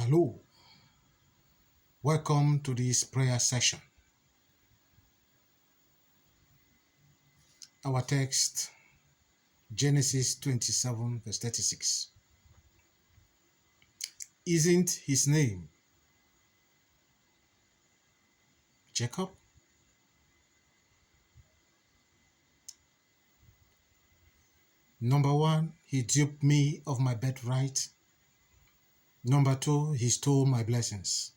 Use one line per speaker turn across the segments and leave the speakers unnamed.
Hello, welcome to this prayer session. Our text, Genesis 27, verse 36. Isn't his name Jacob? Number one, he duped me of my birthright. Number two, he stole my blessings.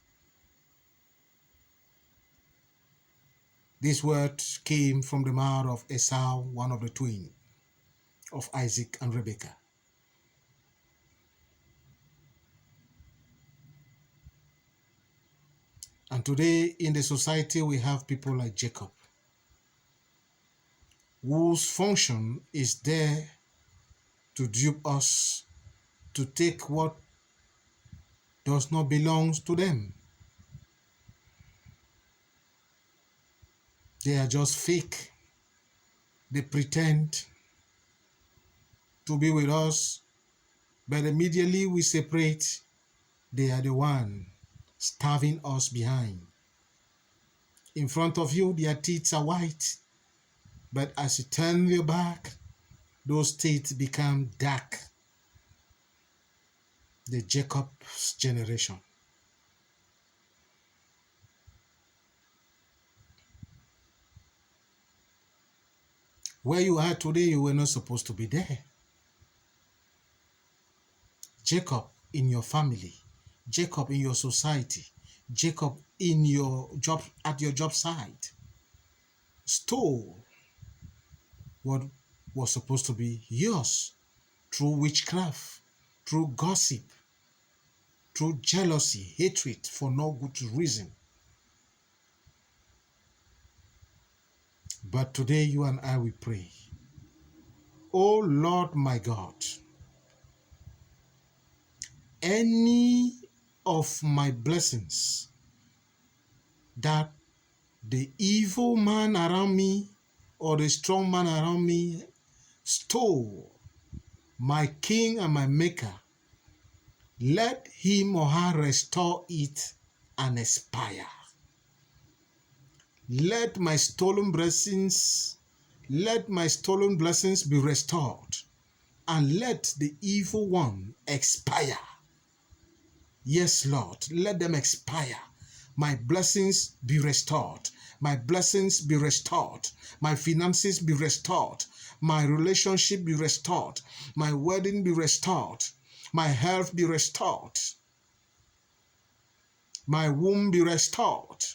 This word came from the mouth of Esau, one of the twins of Isaac and Rebekah. And today in the society, we have people like Jacob, whose function is there to dupe us, to take what does not belong to them. They are just fake. They pretend to be with us, but immediately we separate, they are the one starving us behind. In front of you, their teeth are white, but as you turn your back, those teeth become dark. The Jacob's generation. Where you are today, you were not supposed to be there. Jacob in your family, Jacob in your society, Jacob in your job, at your job site, stole what was supposed to be yours through witchcraft, through gossip, through jealousy, hatred for no good reason. But today you and I will pray. Oh Lord my God, any of my blessings that the evil man around me or the strong man around me stole, my king and my maker, let him or her restore it and expire. Let my stolen blessings be restored, and let the evil one expire. Yes, Lord, let them expire. My blessings be restored. My blessings be restored. My finances be restored. My relationship be restored. My wedding be restored. My health be restored. My womb be restored.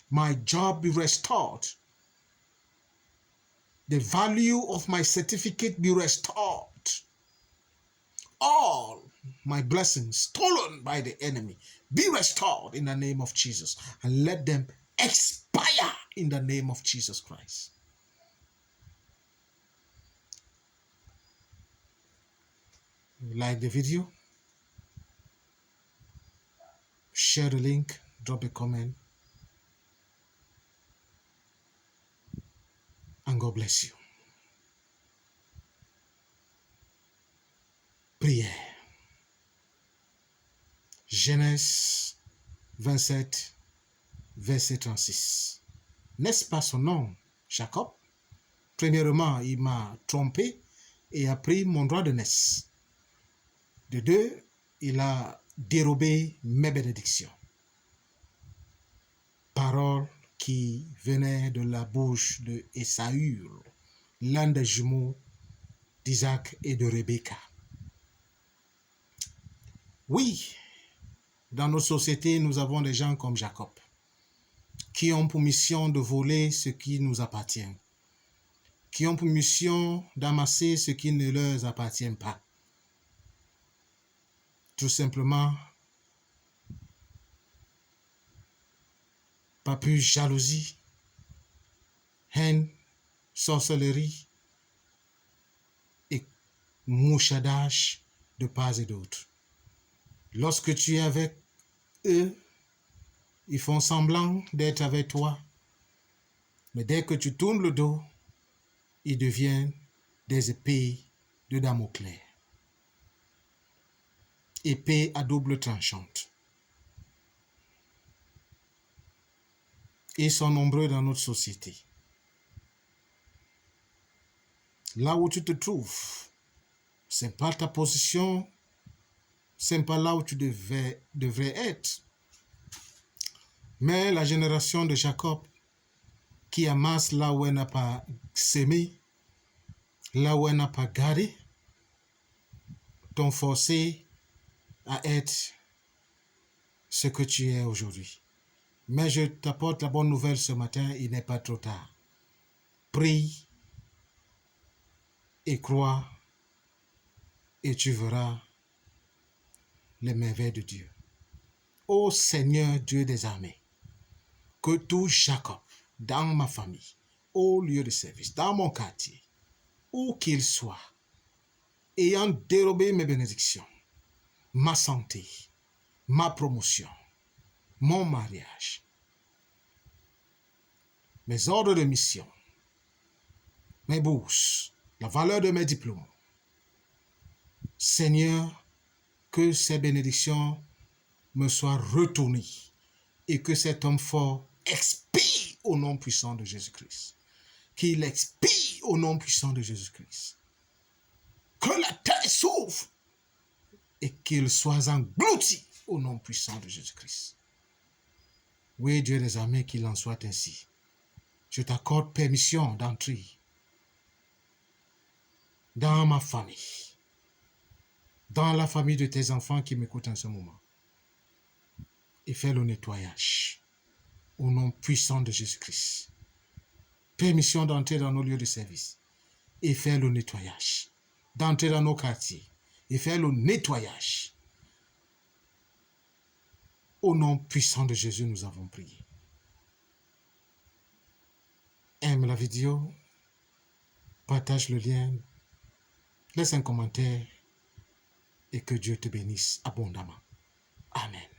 My job be restored. The value of my certificate be restored. All my blessings stolen by the enemy be restored in the name of Jesus, and let them expire in the name of Jesus Christ. Like the video, share the link, drop a comment, and God bless you. Prière. Genèse 27, verset 36. N'est-ce pas son nom, Jacob? Premièrement, il m'a trompé et a pris mon droit de naissance. De deux, il a dérobé mes bénédictions. Parole qui venait de la bouche de Esaü, l'un des jumeaux d'Isaac et de Rebecca. Oui, dans nos sociétés, nous avons des gens comme Jacob, qui ont pour mission de voler ce qui nous appartient, qui ont pour mission d'amasser ce qui ne leur appartient pas. Tout simplement, par plus jalousie, haine, sorcellerie et mouchadage de part et d'autre. Lorsque tu es avec eux, ils font semblant d'être avec toi, mais dès que tu tournes le dos, ils deviennent des épées de Damoclès. épée à double tranchante. Ils sont nombreux dans notre société. Là où tu te trouves, ce n'est pas ta position, ce n'est pas là où tu devrais être. Mais la génération de Jacob, qui amasse là où elle n'a pas semé, là où elle n'a pas gardé, t'ont forcé à être ce que tu es aujourd'hui. Mais je t'apporte la bonne nouvelle ce matin, il n'est pas trop tard. Prie et crois et tu verras les merveilles de Dieu. Ô Seigneur Dieu des armées, que tout Jacob, dans ma famille, au lieu de service, dans mon quartier, où qu'il soit, ayant dérobé mes bénédictions, ma santé, ma promotion, mon mariage, mes ordres de mission, mes bourses, la valeur de mes diplômes. Seigneur, que ces bénédictions me soient retournées et que cet homme fort expire au nom puissant de Jésus-Christ. Qu'il expire au nom puissant de Jésus-Christ. Que la terre s'ouvre et qu'il soit englouti au nom puissant de Jésus-Christ. Oui, Dieu des armées, qu'il en soit ainsi. Je t'accorde permission d'entrer dans ma famille, dans la famille de tes enfants qui m'écoutent en ce moment, et fais le nettoyage au nom puissant de Jésus-Christ. Permission d'entrer dans nos lieux de service et faire le nettoyage, d'entrer dans nos quartiers et faire le nettoyage. Au nom puissant de Jésus, nous avons prié. Aime la vidéo, partage le lien, laisse un commentaire et que Dieu te bénisse abondamment. Amen.